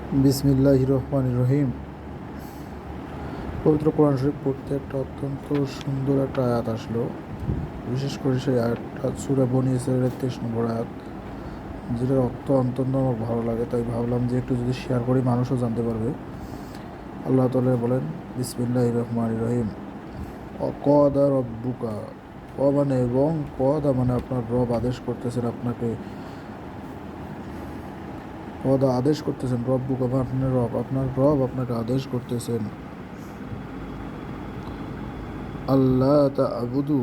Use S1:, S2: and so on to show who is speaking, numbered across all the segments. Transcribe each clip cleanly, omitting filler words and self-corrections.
S1: বিসমিল্লাহির রহমানির রহিম। পবিত্র কোরআন শরীফ পড়তে একটা অত্যন্ত সুন্দর একটা আয়াত আসলো। বিশেষ করে সেই আয়াতটা সূরা বনী ইসরাঈলের 23 নম্বর আয়াত, যেটার অর্থ অত্যন্ত আমার ভালো লাগে। তাই ভাবলাম যে একটু যদি শেয়ার করি মানুষও জানতে পারবে। আল্লাহ তাআলা বলেন, বিসমিল্লাহির রহমানির রহিম, অকদা রব্বুকা, মানে এবং কদা মানে আপনার রব আদেশ করতেছেন আপনাকে, আদেশ করতেছেন, রব্বুকা আপনার রব আপনাকে আদেশ করতেছেন, আল্লাহ তা আবুদু,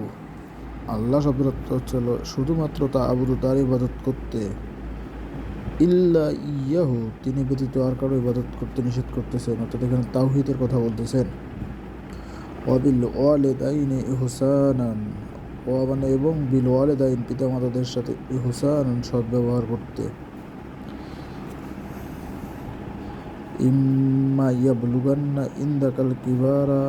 S1: আল্লাহ শব্দের অর্থ হচ্ছে শুধুমাত্র তা আবুদু, তার ইবাদত করতে, ইল্লা ইয়াহু, তিনি ব্যতীত আর কারো ইবাদত করতে নিষেধ করতেছেন। অর্থাৎ এখানে তাওহীদের কথা বলতেছেন। ওয়াবিল ওয়ালিদাইনি ইহসানান, মানে এবং বিল ওয়ালিদাইন, পিতামাতাদের সাথে, ইহসানান সদ্ব্যবহার করতে। ইম্মা ইয়াবলুগান্না ইনদাকাল কিবারা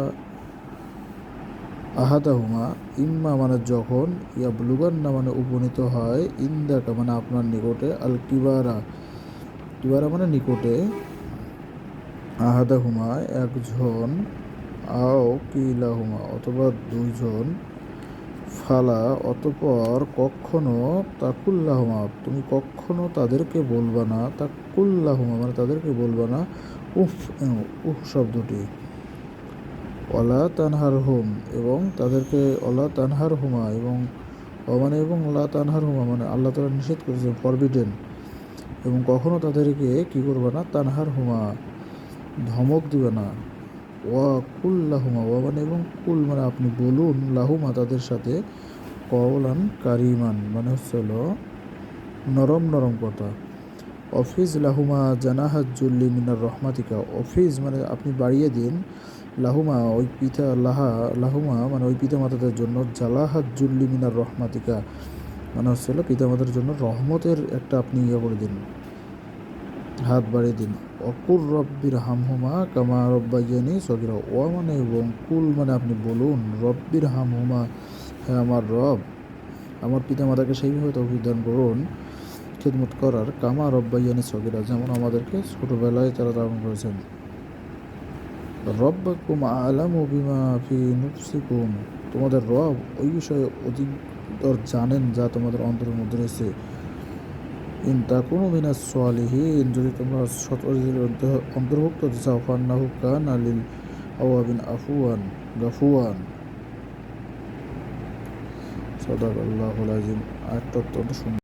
S1: আহাদাহুমা, ইম্মা মানে যখন, ইয়াবলুগান্না মানে উপনীত হয়, ইন্দাকা মানে আপনার নিকটে, আল কিবারা, কিবারা মানে নিকটে, আহাদাহুমা একজন, আও কিলাহুমা অথবা দুইজন, ফালা অতপর কখনো, তাকুল্লাহুমা তুমি কখনো তাদেরকে বলবা না, তাকুল্লাহুমা মানে তাদেরকে বলবা না, উফ শব্দটি, অলা তানহার হুম এবং তাদেরকে, অলা তানহার হুমা এবং মানে এবং লা তানহার হুমা মানে আল্লাহ তাআলা নিষেধ করেছেন, ফরবিডেন, এবং কখনো তাদেরকে কি করবে না, তানহার হুমা ধমক দিবে না, ওয়া কুল লাহুমা, মানে এবং কুল মানে আপনি বলুন, লাহুমা তাদের সাথে, কওলান কারিমান মানে হচ্ছে হলো নরম নরম কথা। অফিজ লাহুমা জানাহাজ্জুল্লি মিনার রহমাতিকা, অফিজ মানে আপনি বাড়িয়ে দিন, লাহুমা ওই লাহুমা মানে ওই পিতা মাতাদের জন্য, জালাহাজ্জুল্লি মিনার রহমাতিকা মানে হচ্ছে হলো পিতা মাতার জন্য রহমতের একটা আপনি করে দিন, হাত বাড়িয়ে দিন। অকুর রব্বির হামহুমা কামা রব্বাইয়ানি সগীরা, ও মানে এবং কুল মানে আপনি বলুন, রব্বির হামহুমা, হ্যাঁ আমার রব আমার পিতা মাতাকে সেইভাবে তৌফিক দান করুন খিদমত করার, কামা রব্বাইয়ানি সগীরা যেমন আমাদেরকে ছোটবেলায় তারা লালন করেছেন। রব্বাকুম আলামু বিমা ফি নুফসিকুম, তোমাদের রব ওই বিষয়ে অধিকতর জানেন যা তোমাদের অন্তরের মধ্যে রয়েছে। ইন তাকুনু মিনাস সালিহিন, যদি তোমরা সৎকর্মীদের অন্তর্ভুক্ত হতে চাও, ফান্নাহু কানা লিল আওয়াবিন আফুয়ান গাফুয়ান। সাদাকাল্লাহুল আযীম। আয়াতটা অত্যন্ত সুন্দর।